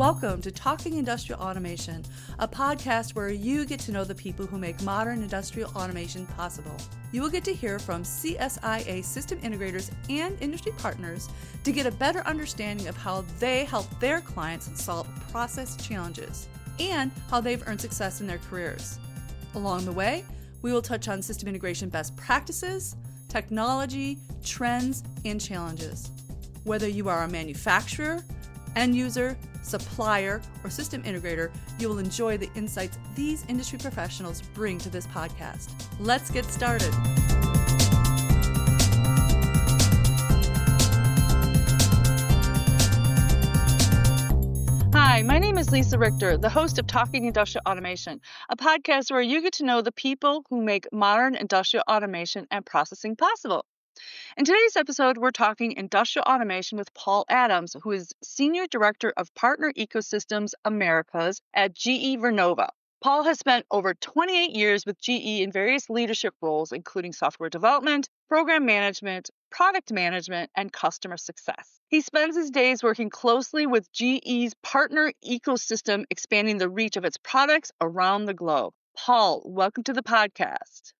Welcome to Talking Industrial Automation, a podcast where you get to know the people who make modern industrial automation possible. You will get to hear from CSIA system integrators and industry partners to get a better understanding of how they help their clients solve process challenges and how they've earned success in their careers. Along the way, we will touch on system integration best practices, technology, trends, and challenges. Whether you are a manufacturer, end user, supplier, or system integrator, you will enjoy the insights these industry professionals bring to this podcast. Let's get started. Hi, my name is Lisa Richter, the host of Talking Industrial Automation, a podcast where you get to know the people who make modern industrial automation and processing possible. In today's episode, we're talking industrial automation with Paul Adams, who is Senior Director of Partner Ecosystems Americas at GE Vernova. Paul has spent over 28 years with GE in various leadership roles, including software development, program management, product management, and customer success. He spends his days working closely with GE's partner ecosystem, expanding the reach of its products around the globe. Paul, welcome to the podcast.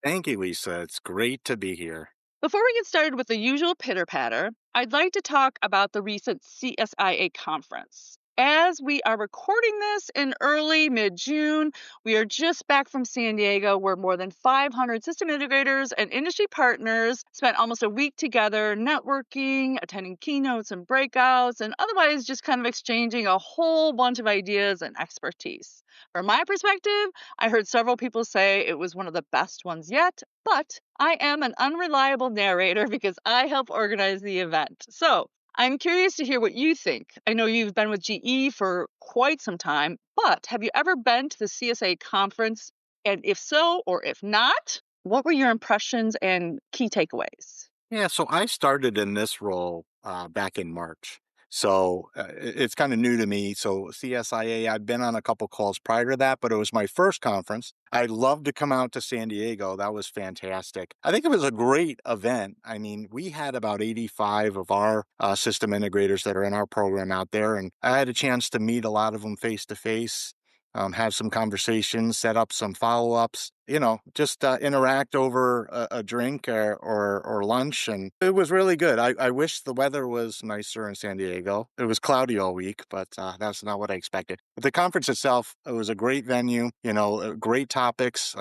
Thank you, Lisa. It's great to be here. Before we get started with the usual pitter-patter, I'd like to talk about the recent CSIA conference. As we are recording this in early mid-June, we are just back from San Diego, where more than 500 system integrators and industry partners spent almost a week together networking, attending keynotes and breakouts, and otherwise just kind of exchanging a whole bunch of ideas and expertise. From my perspective, I heard several people say it was one of the best ones yet, but I am an unreliable narrator because I help organize the event. So I'm curious to hear what you think. I know you've been with GE for quite some time, but have you ever been to the CSA conference? And if so, or if not, what were your impressions and key takeaways? Yeah, so I started in this role back in March. So it's kind of new to me. So CSIA, I've been on a couple calls prior to that, but it was my first conference. I loved to come out to San Diego. That was fantastic. I think it was a great event. I mean, we had about 85 of our system integrators that are in our program out there, and I had a chance to meet a lot of them face to face. Have some conversations, set up some follow-ups, just interact over a drink or lunch. And it was really good. I wish the weather was nicer in San Diego. It was cloudy all week, but that's not what I expected. But the conference itself, it was a great venue, great topics.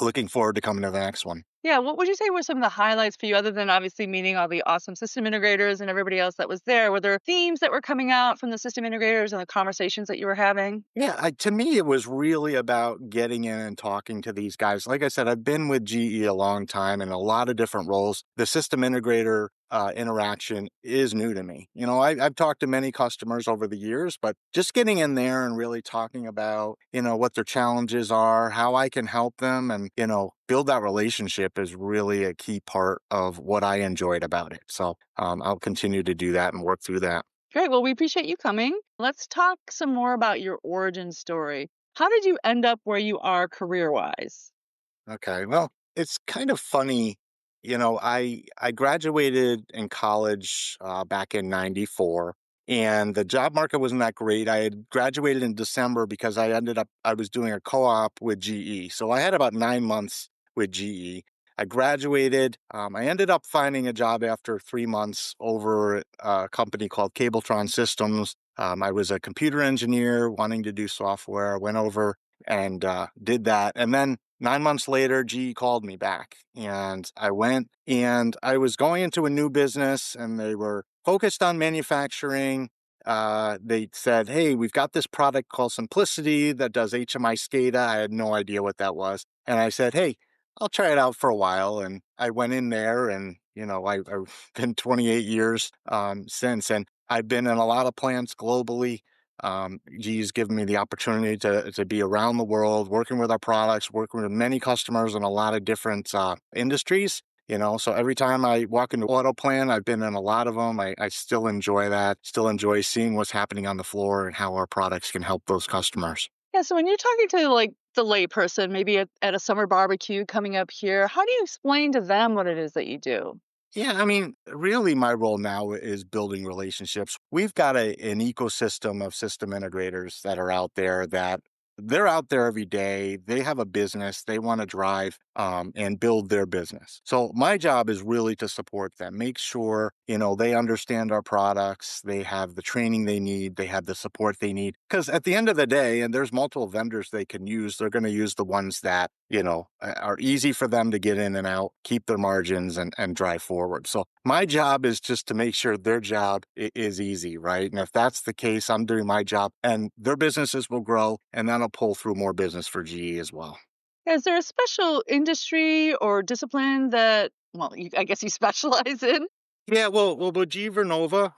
Looking forward to coming to the next one. Yeah, what would you say were some of the highlights for you, other than obviously meeting all the awesome system integrators and everybody else that was there? Were there themes that were coming out from the system integrators and the conversations that you were having? Yeah, to me, it was really about getting in and talking to these guys. Like I said, I've been with GE a long time in a lot of different roles. The system integrator interaction is new to me. I've talked to many customers over the years, but just getting in there and really talking about, what their challenges are, how I can help them, and, build that relationship is really a key part of what I enjoyed about it. So I'll continue to do that and work through that. Great. Well, we appreciate you coming. Let's talk some more about your origin story. How did you end up where you are career-wise? Okay. Well, it's kind of funny. I graduated in college back in 94, and the job market wasn't that great. I had graduated in December because I was doing a co-op with GE. So I had about 9 months with GE. I graduated. I ended up finding a job after 3 months over at a company called Cabletron Systems. I was a computer engineer wanting to do software. I went over and did that. And then 9 months later, GE called me back, and I went, and I was going into a new business, and they were focused on manufacturing. They said, "Hey, we've got this product called Simplicity that does HMI SCADA." I had no idea what that was. And I said, "Hey, I'll try it out for a while." And I went in there, and, I've been 28 years since, and I've been in a lot of plants globally. GE's given me the opportunity to be around the world, working with our products, working with many customers in a lot of different industries. So every time I walk into auto plant, I've been in a lot of them. I still enjoy that, still enjoy seeing what's happening on the floor and how our products can help those customers. Yeah, so when you're talking to like the layperson, maybe at a summer barbecue coming up here, how do you explain to them what it is that you do? Yeah, I mean, really, my role now is building relationships. We've got an ecosystem of system integrators that are out there that they're out there every day. They have a business they want to drive and build their business. So my job is really to support them, make sure they understand our products, they have the training they need, they have the support they need. Because at the end of the day, and there's multiple vendors they can use, they're going to use the ones that are easy for them to get in and out, keep their margins, and drive forward. So my job is just to make sure their job is easy, right? And if that's the case, I'm doing my job, and their businesses will grow, and that'll pull through more business for GE as well. Is there a special industry or discipline that, well, I guess you specialize in? Yeah, well, with GE Vernova,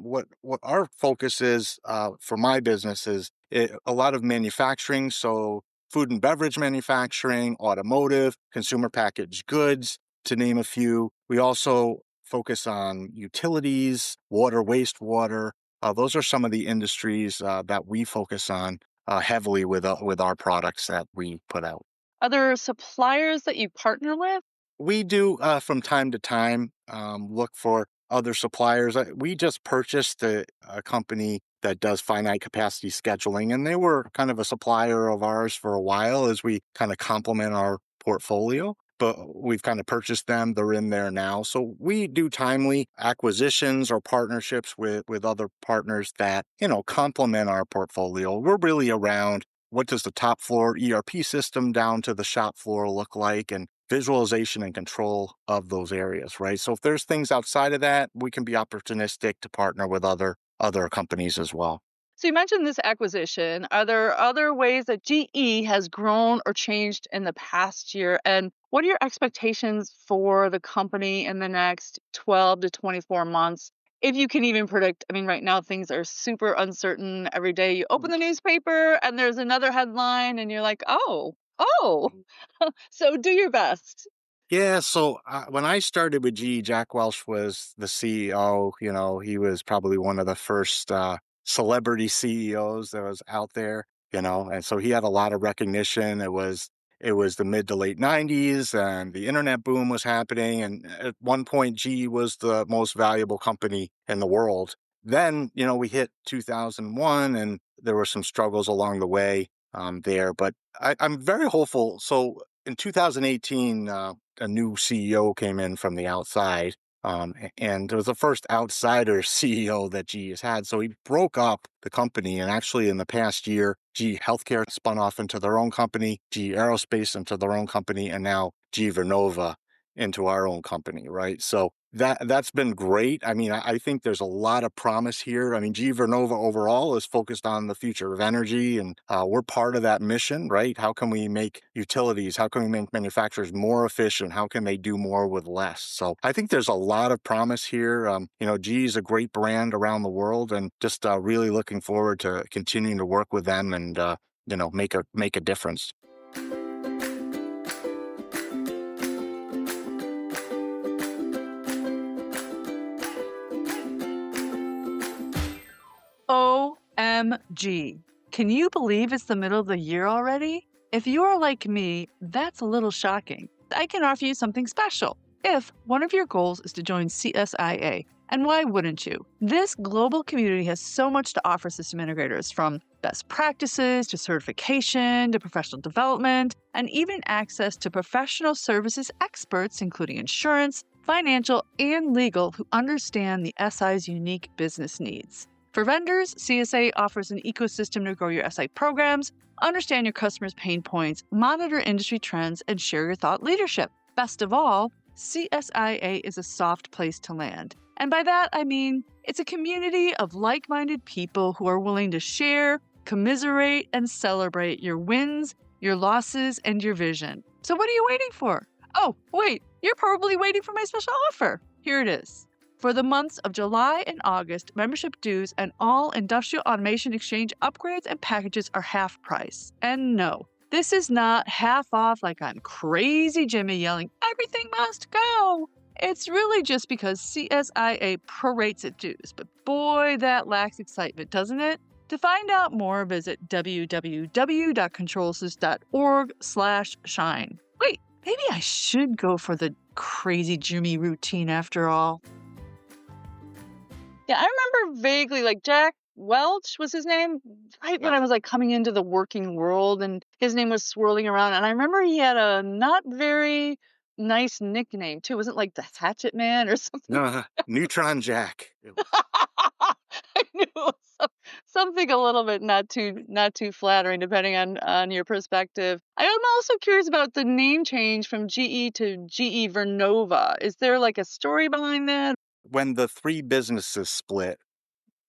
what our focus is for my business is a lot of manufacturing. So food and beverage manufacturing, automotive, consumer packaged goods, to name a few. We also focus on utilities, water, wastewater. Those are some of the industries that we focus on heavily with our products that we put out. Are there suppliers that you partner with? We do, from time to time, look for other suppliers. We just purchased a company that does finite capacity scheduling, and they were kind of a supplier of ours for a while as we kind of complement our portfolio. But we've kind of purchased them; they're in there now. So we do timely acquisitions or partnerships with other partners that complement our portfolio. We're really around what does the top floor ERP system down to the shop floor look like, and visualization and control of those areas, right? So if there's things outside of that, we can be opportunistic to partner with other companies as well. So you mentioned this acquisition. Are there other ways that GE has grown or changed in the past year? And what are your expectations for the company in the next 12 to 24 months? If you can even predict, I mean, right now things are super uncertain. Every day you open the newspaper and there's another headline and you're like, oh. So do your best. Yeah, so when I started with GE, Jack Welch was the CEO. He was probably one of the first celebrity CEOs that was out there. And so he had a lot of recognition. It was the mid to late '90s, and the internet boom was happening. And at one point, GE was the most valuable company in the world. Then, we hit 2001, and there were some struggles along the way there. But I'm very hopeful. So in 2018. A new CEO came in from the outside. And it was the first outsider CEO that GE has had. So he broke up the company. And actually, in the past year, GE Healthcare spun off into their own company, GE Aerospace into their own company, and now GE Vernova into our own company, right? So that's been great. I mean, I think there's a lot of promise here. I mean, GE Vernova overall is focused on the future of energy, and we're part of that mission, right? How can we make utilities? How can we make manufacturers more efficient? How can they do more with less? So I think there's a lot of promise here. GE is a great brand around the world, and just really looking forward to continuing to work with them and make a difference. OMG. Can you believe it's the middle of the year already? If you are like me, that's a little shocking. I can offer you something special. If one of your goals is to join CSIA, and why wouldn't you? This global community has so much to offer system integrators, from best practices to certification to professional development, and even access to professional services experts, including insurance, financial, and legal, who understand the SI's unique business needs. For vendors, CSA offers an ecosystem to grow your SI programs, understand your customers' pain points, monitor industry trends, and share your thought leadership. Best of all, CSIA is a soft place to land. And by that, I mean it's a community of like-minded people who are willing to share, commiserate, and celebrate your wins, your losses, and your vision. So what are you waiting for? Oh, wait, you're probably waiting for my special offer. Here it is. For the months of July and August, membership dues and all Industrial Automation Exchange upgrades and packages are half price. And no, this is not half off like I'm crazy Jimmy yelling, "Everything must go!" It's really just because CSIA prorates its dues, but boy, that lacks excitement, doesn't it? To find out more, visit www.controlsys.org/shine. Wait, maybe I should go for the crazy Jimmy routine after all. Yeah, I remember vaguely, like, Jack Welch was his name, right when Yeah. I was, like, coming into the working world, and his name was swirling around, and I remember he had a not very nice nickname too. Was it like the Hatchet Man or something? No, Neutron Jack. It was. I knew it was something a little bit not too flattering depending on your perspective. I am also curious about the name change from GE to GE Vernova. Is there, like, a story behind that? When the 3 businesses split,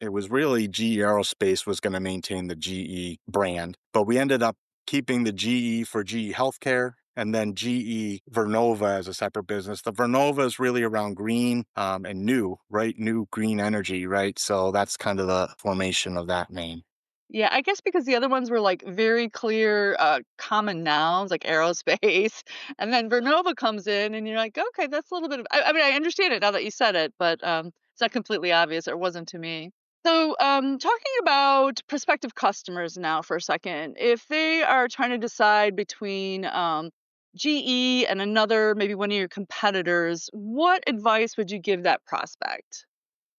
it was really GE Aerospace was gonna maintain the GE brand, but we ended up keeping the GE for GE Healthcare and then GE Vernova as a separate business. The Vernova is really around green, and new, right? New green energy, right? So that's kind of the formation of that name. Yeah, I guess because the other ones were, like, very clear, common nouns, like aerospace, and then Vernova comes in, and you're like, "Okay, that's a little bit of." I mean, I understand it now that you said it, but, it's not completely obvious, or it wasn't to me. So, talking about prospective customers now for a second, if they are trying to decide between, GE and another, maybe one of your competitors, what advice would you give that prospect?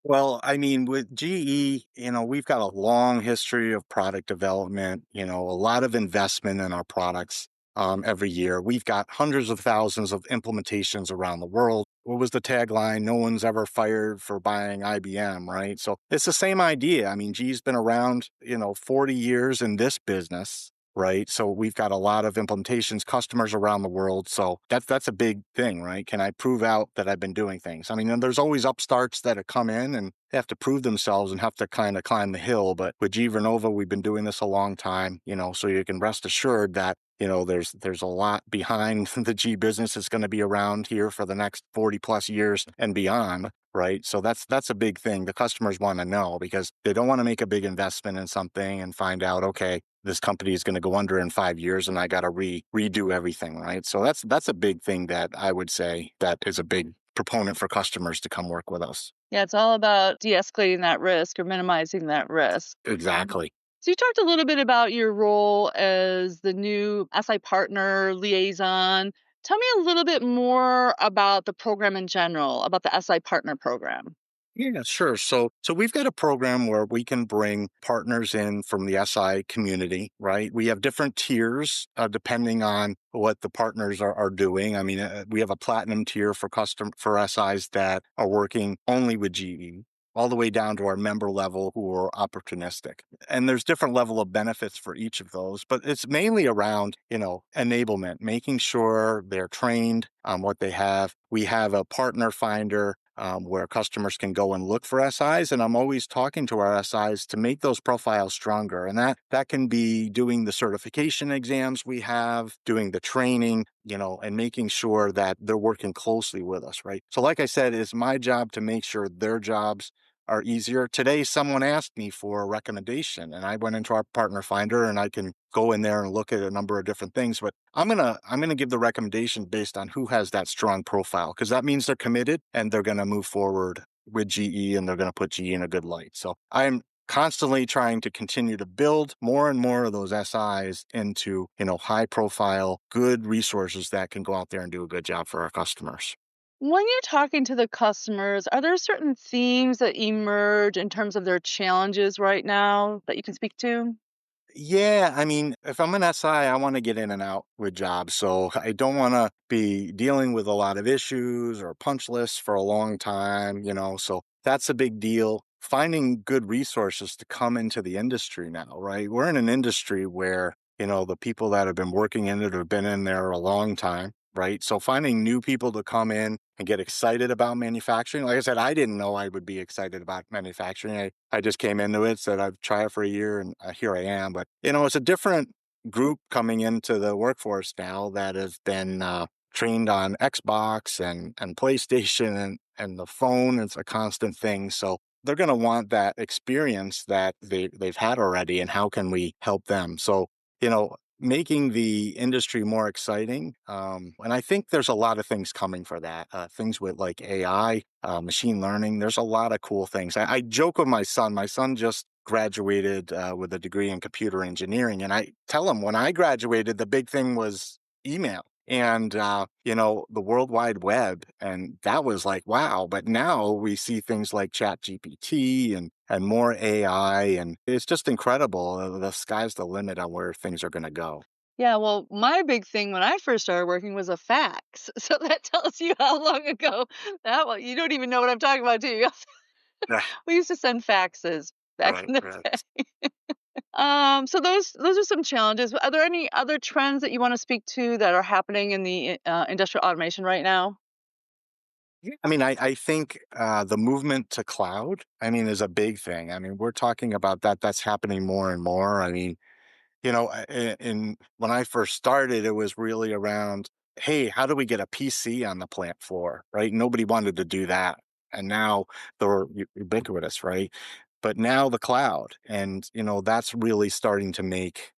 Well, I mean, with GE, we've got a long history of product development, a lot of investment in our products every year. We've got hundreds of thousands of implementations around the world. What was the tagline? No one's ever fired for buying IBM, right? So it's the same idea. I mean, GE's been around, 40 years in this business. Right. So we've got a lot of implementations, customers around the world. So that's a big thing, right? Can I prove out that I've been doing things? I mean, and there's always upstarts that have come in and have to prove themselves and have to kind of climb the hill. But with G Vernova, we've been doing this a long time, so you can rest assured that there's a lot behind the G business that's going to be around here for the next 40 plus years and beyond. Right. So that's a big thing. The customers want to know because they don't want to make a big investment in something and find out, okay, this company is going to go under in 5 years and I got to redo everything. Right. So that's a big thing that I would say that is a big proponent for customers to come work with us. Yeah, it's all about de-escalating that risk or minimizing that risk. Exactly. So you talked a little bit about your role as the new SI partner liaison. Tell me a little bit more about the program in general, about the SI partner program. Yeah, sure. So we've got a program where we can bring partners in from the SI community, right? We have different tiers depending on what the partners are doing. I mean, we have a platinum tier for SIs that are working only with GE, all the way down to our member level who are opportunistic. And there's different level of benefits for each of those, but it's mainly around, enablement, making sure they're trained on what they have. We have a partner finder where customers can go and look for SIs. And I'm always talking to our SIs to make those profiles stronger. And that can be doing the certification exams we have, doing the training, and making sure that they're working closely with us, right? So, like I said, it's my job to make sure their jobs are easier. Today, someone asked me for a recommendation, and I went into our partner finder, and I can go in there and look at a number of different things. But I'm gonna give the recommendation based on who has that strong profile, because that means they're committed and they're gonna move forward with GE and they're gonna put GE in a good light. So I'm constantly trying to continue to build more and more of those SIs into, high profile, good resources that can go out there and do a good job for our customers. When you're talking to the customers, are there certain themes that emerge in terms of their challenges right now that you can speak to? Yeah, I mean, if I'm an SI, I want to get in and out with jobs. So I don't want to be dealing with a lot of issues or punch lists for a long time, So that's a big deal. Finding good resources to come into the industry now, right? We're in an industry where, the people that have been working in it have been in there a long time, right? So finding new people to come in and get excited about manufacturing. Like I said, I didn't know I would be excited about manufacturing. I just came into it, said I'd try it for a year, and here I am. But it's a different group coming into the workforce now that has been trained on Xbox and PlayStation and the phone. It's a constant thing, so they're going to want that experience that they've had already. And how can we help them? So making the industry more exciting. And I think there's a lot of things coming for that. Things with like AI, machine learning. There's a lot of cool things. I joke with my son. My son just graduated with a degree in computer engineering. And I tell him when I graduated, the big thing was email. and the World Wide Web, and that was like wow. But now we see things like Chat GPT and more AI, and it's just incredible. The sky's the limit on where things are going to go. Yeah, well, my big thing when I first started working was a fax. So that tells you how long ago that was. You don't even know what I'm talking about, do you? Yeah, We used to send faxes back right, in the right. day. So those are some challenges. Are there any other trends that you want to speak to that are happening in the industrial automation right now? Yeah, I mean, I think the movement to cloud, I mean, is a big thing. I mean, we're talking about that. That's happening more and more. I mean, when I first started, it was really around, hey, how do we get a PC on the plant floor, right? Nobody wanted to do that, and now they're ubiquitous, right? But now the cloud, and that's really starting to make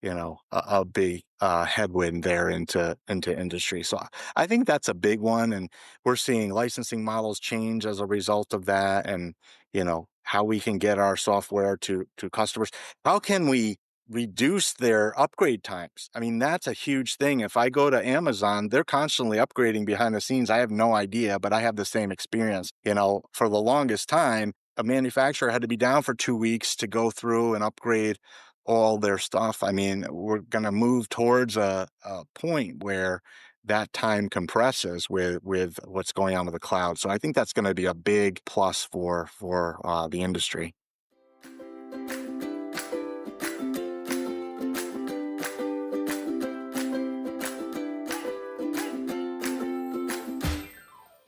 a big headwind there into industry. So I think that's a big one, and we're seeing licensing models change as a result of that, and how we can get our software to customers. How can we reduce their upgrade times? I mean, that's a huge thing. If I go to Amazon, they're constantly upgrading behind the scenes. I have no idea, but I have the same experience. For the longest time, a manufacturer had to be down for 2 weeks to go through and upgrade all their stuff. I mean, we're going to move towards a point where that time compresses with what's going on with the cloud. So I think that's going to be a big plus for the industry.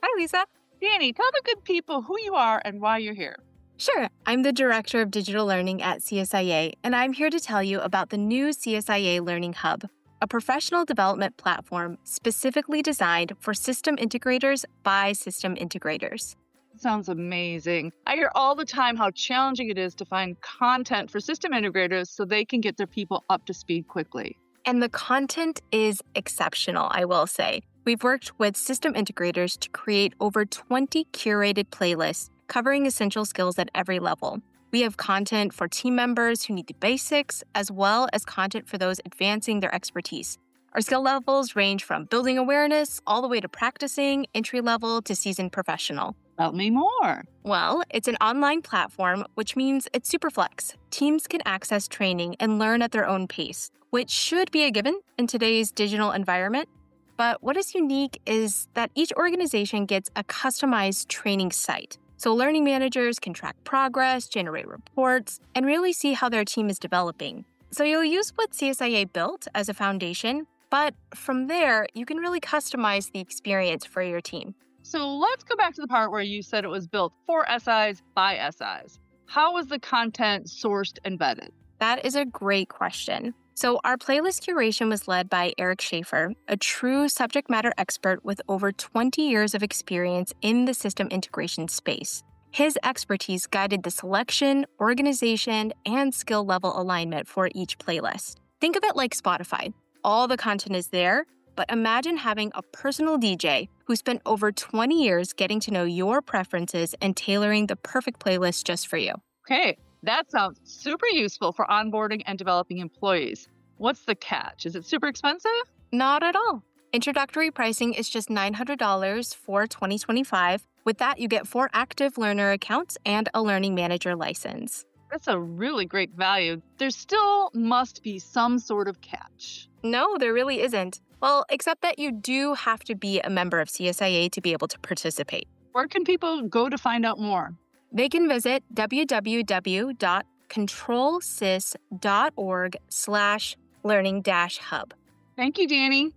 Hi, Lisa. Danny, tell the good people who you are and why you're here. Sure, I'm the Director of Digital Learning at CSIA, and I'm here to tell you about the new CSIA Learning Hub, a professional development platform specifically designed for system integrators by system integrators. Sounds amazing. I hear all the time how challenging it is to find content for system integrators so they can get their people up to speed quickly. And the content is exceptional, I will say. We've worked with system integrators to create over 20 curated playlists covering essential skills at every level. We have content for team members who need the basics, as well as content for those advancing their expertise. Our skill levels range from building awareness all the way to practicing, entry level to seasoned professional. Tell me more. Well, it's an online platform, which means it's super flex. Teams can access training and learn at their own pace, which should be a given in today's digital environment. But what is unique is that each organization gets a customized training site. So learning managers can track progress, generate reports, and really see how their team is developing. So you'll use what CSIA built as a foundation, but from there, you can really customize the experience for your team. So let's go back to the part where you said it was built for SIs by SIs. How was the content sourced and vetted? That is a great question. So our playlist curation was led by Eric Schaefer, a true subject matter expert with over 20 years of experience in the system integration space. His expertise guided the selection, organization, and skill level alignment for each playlist. Think of it like Spotify. All the content is there, but imagine having a personal DJ who spent over 20 years getting to know your preferences and tailoring the perfect playlist just for you. Okay, that sounds super useful for onboarding and developing employees. What's the catch? Is it super expensive? Not at all. Introductory pricing is just $900 for 2025. With that, you get 4 active learner accounts and a learning manager license. That's a really great value. There still must be some sort of catch. No, there really isn't. Well, except that you do have to be a member of CSIA to be able to participate. Where can people go to find out more? They can visit www.controlsys.org/learning-hub. Thank you, Danny.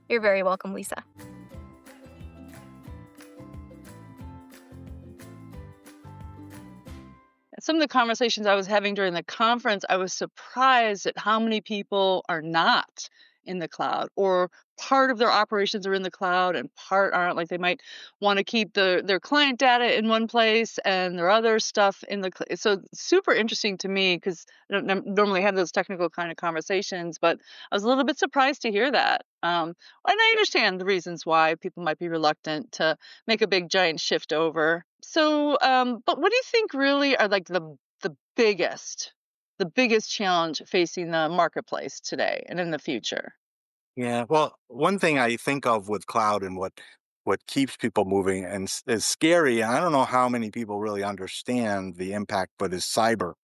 You're very welcome, Lisa. Some of the conversations I was having during the conference, I was surprised at how many people are not in the cloud, or part of their operations are in the cloud and part aren't. Like they might want to keep their client data in one place and their other stuff in the so it's super interesting to me because I don't normally have those technical kind of conversations, but I was a little bit surprised to hear that. And I understand the reasons why people might be reluctant to make a big giant shift over. So, but what do you think really are like the biggest challenge facing the marketplace today and in the future? Yeah, well, one thing I think of with cloud and what keeps people moving and is scary, and I don't know how many people really understand the impact, but is cybersecurity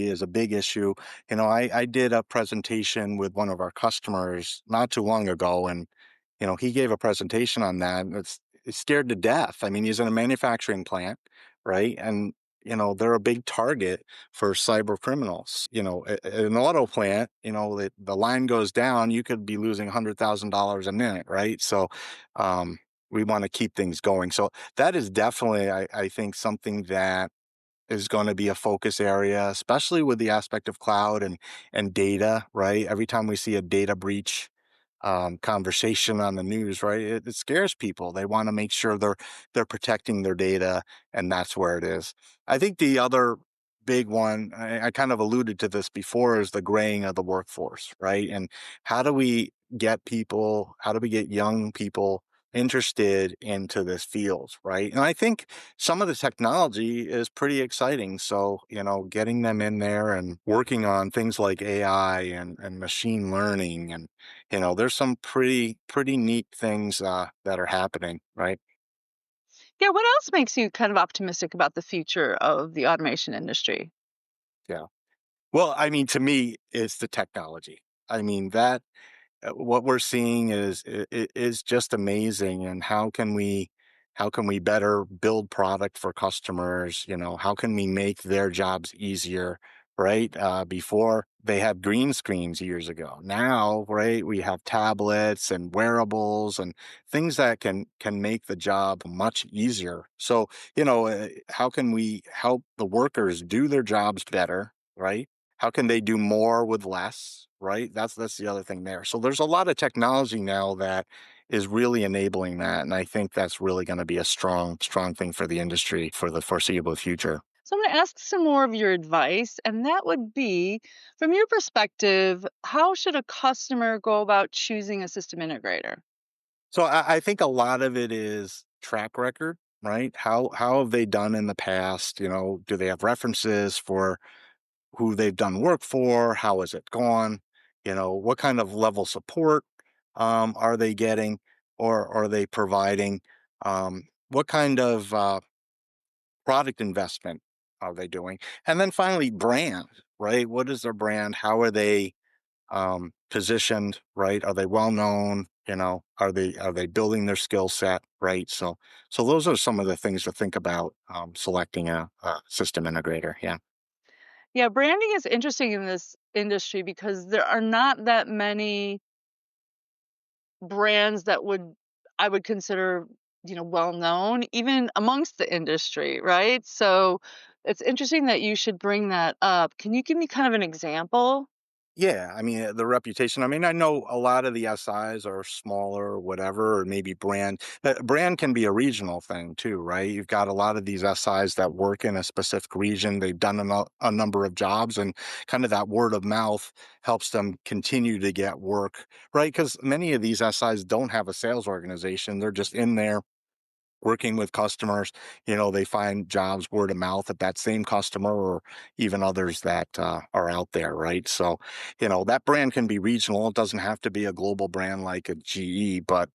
is a big issue. I did a presentation with one of our customers not too long ago, and he gave a presentation on that. And it's scared to death. I mean, he's in a manufacturing plant, right? And they're a big target for cyber criminals. An auto plant, the line goes down, you could be losing $100,000 a minute, right? So, um, we want to keep things going. So that is definitely, I think, something that is going to be a focus area, especially with the aspect of cloud and data, right? Every time we see a data breach conversation on the news, right, it scares people. They want to make sure they're protecting their data, and that's where it is. I think the other big one, I kind of alluded to this before, is the graying of the workforce, right? And how do we get people? How do we get young people interested into this field, right? And I think some of the technology is pretty exciting. So, getting them in there and working on things like AI and machine learning, and, there's some pretty neat things that are happening, right? Yeah, what else makes you kind of optimistic about the future of the automation industry? Yeah. Well, I mean, to me, it's the technology. I mean, that what we're seeing is just amazing. And how can we better build product for customers? How can we make their jobs easier, right? Before they had green screens years ago. Now, right, we have tablets and wearables and things that can make the job much easier. So, how can we help the workers do their jobs better, right? How can they do more with less, right? That's the other thing there. So there's a lot of technology now that is really enabling that, and I think that's really going to be a strong thing for the industry for the foreseeable future. So I'm going to ask some more of your advice, and that would be from your perspective, how should a customer go about choosing a system integrator? So I think a lot of it is track record, right? How have they done in the past? Do they have references for who they've done work for? How has it gone? What kind of level support are they getting, or are they providing? What kind of product investment are they doing? And then finally, brand, right? What is their brand? How are they positioned, right? Are they well known? Are they building their skill set, right? So those are some of the things to think about selecting a system integrator. Yeah. Yeah, branding is interesting in this industry because there are not that many brands that I would consider, well known even amongst the industry, right? So it's interesting that you should bring that up. Can you give me kind of an example? Yeah, I mean, the reputation. I mean, I know a lot of the SIs are smaller or whatever, or maybe brand. But brand can be a regional thing too, right? You've got a lot of these SIs that work in a specific region. They've done a number of jobs, and kind of that word of mouth helps them continue to get work, right? Because many of these SIs don't have a sales organization. They're just in there working with customers. They find jobs word of mouth at that same customer, or even others that are out there, right? So, that brand can be regional. It doesn't have to be a global brand like a GE, but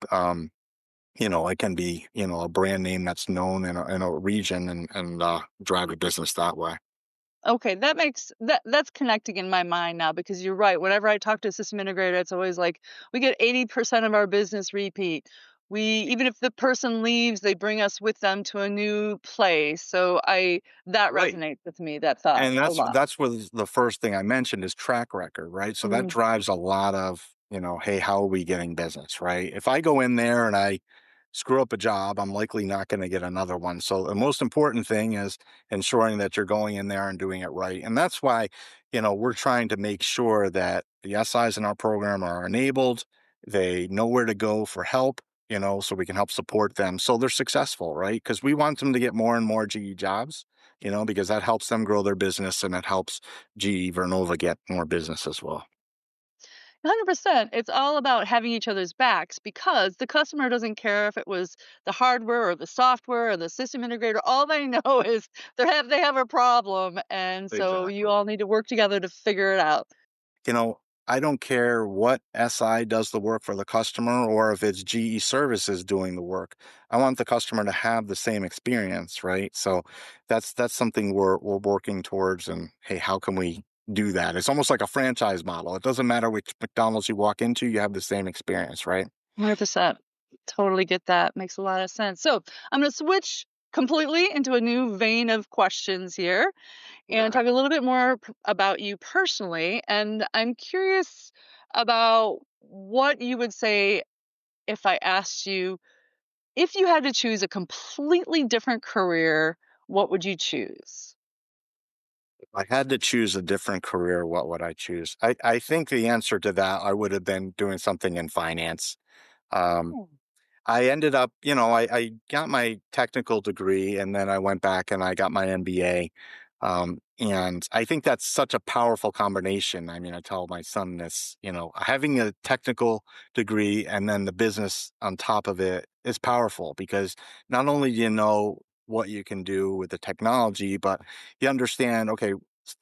it can be a brand name that's known in a region, and drive a business that way. Okay, that's connecting in my mind now because you're right. Whenever I talk to a system integrator, it's always like we get 80% of our business repeat. We Even if the person leaves, they bring us with them to a new place. So I that Right. resonates with me, that thought And a that's lot. that's what the first thing I mentioned is track record, right? So that Mm, drives a lot of, hey, how are we getting business, right? If I go in there and I screw up a job, I'm likely not going to get another one. So the most important thing is ensuring that you're going in there and doing it right. And that's why, we're trying to make sure that the SIs in our program are enabled, they know where to go for help, so we can help support them so they're successful, right? Because we want them to get more and more GE jobs, because that helps them grow their business, and it helps GE Vernova get more business as well. 100%. It's all about having each other's backs because the customer doesn't care if it was the hardware or the software or the system integrator. All they know is they have a problem, and so you Exactly. all need to work together to figure it out. I don't care what SI does the work for the customer or if it's GE Services doing the work. I want the customer to have the same experience, right? So that's something we're working towards. And hey, how can we do that? It's almost like a franchise model. It doesn't matter which McDonald's you walk into, you have the same experience, right? 100%. Totally get that. Makes a lot of sense. So I'm going to switch completely into a new vein of questions here and talk a little bit more about you personally. And I'm curious about what you would say if I asked you if you had to choose a completely different career, what would you choose? If I had to choose a different career, what would I choose? I think the answer to that, I would have been doing something in finance. Um, Oh, I ended up, I got my technical degree and then I went back and I got my MBA. And I think that's such a powerful combination. I mean, I tell my son this, having a technical degree and then the business on top of it is powerful because not only do you know what you can do with the technology, but you understand, okay,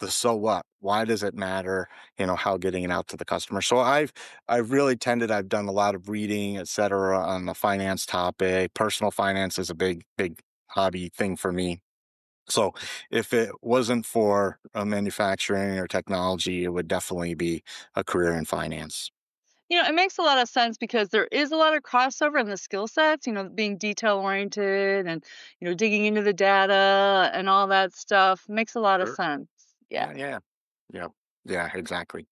the so what? Why does it matter? How getting it out to the customer. So I've done a lot of reading, et cetera, on the finance topic. Personal finance is a big hobby thing for me. So if it wasn't for manufacturing or technology, it would definitely be a career in finance. it makes a lot of sense because there is a lot of crossover in the skill sets, being detail oriented and, digging into the data and all that stuff makes a lot of Sure. sense. Yeah. Yeah. Yeah. Yeah, exactly.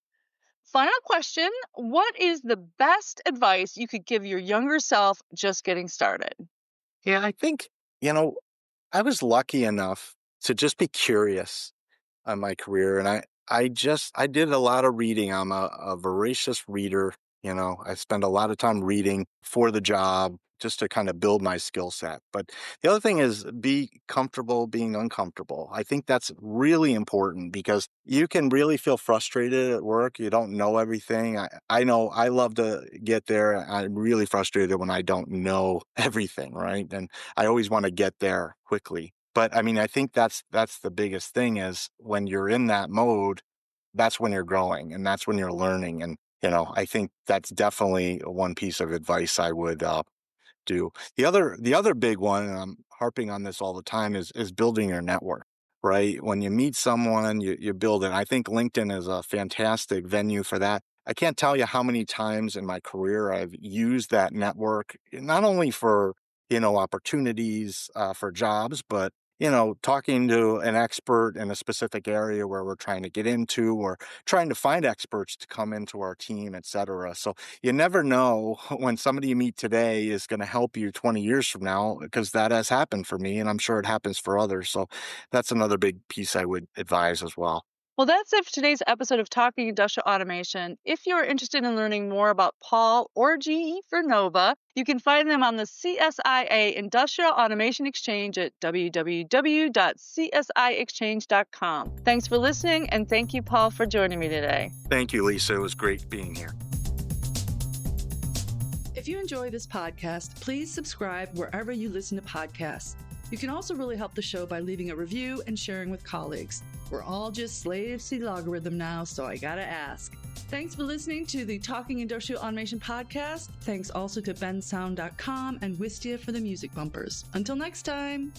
Final question. What is the best advice you could give your younger self just getting started? Yeah, I think, you know, I was lucky enough to just be curious on my career. And I did a lot of reading. I'm a voracious reader. I spend a lot of time reading for the job just to kind of build my skill set. But the other thing is be comfortable being uncomfortable. I think that's really important because you can really feel frustrated at work. You don't know everything. I know I love to get there. I'm really frustrated when I don't know everything, right? And I always want to get there quickly. But I mean, I think that's the biggest thing is when you're in that mode, that's when you're growing and that's when you're learning. And, I think that's definitely one piece of advice I would do. The other big one, and I'm harping on this all the time, is building your network, right? When you meet someone, you build it. I think LinkedIn is a fantastic venue for that. I can't tell you how many times in my career I've used that network, not only for, opportunities for jobs, but talking to an expert in a specific area where we're trying to get into or trying to find experts to come into our team, et cetera. So you never know when somebody you meet today is going to help you 20 years from now, because that has happened for me and I'm sure it happens for others. So that's another big piece I would advise as well. Well, that's it for today's episode of Talking Industrial Automation. If you're interested in learning more about Paul or GE Vernova, you can find them on the CSIA Industrial Automation Exchange at www.csiexchange.com. Thanks for listening, and thank you, Paul, for joining me today. Thank you, Lisa. It was great being here. If you enjoy this podcast, please subscribe wherever you listen to podcasts. You can also really help the show by leaving a review and sharing with colleagues. We're all just slaves to the logarithm now, so I gotta ask. Thanks for listening to the Talking Industrial Automation podcast. Thanks also to bensound.com and Wistia for the music bumpers. Until next time.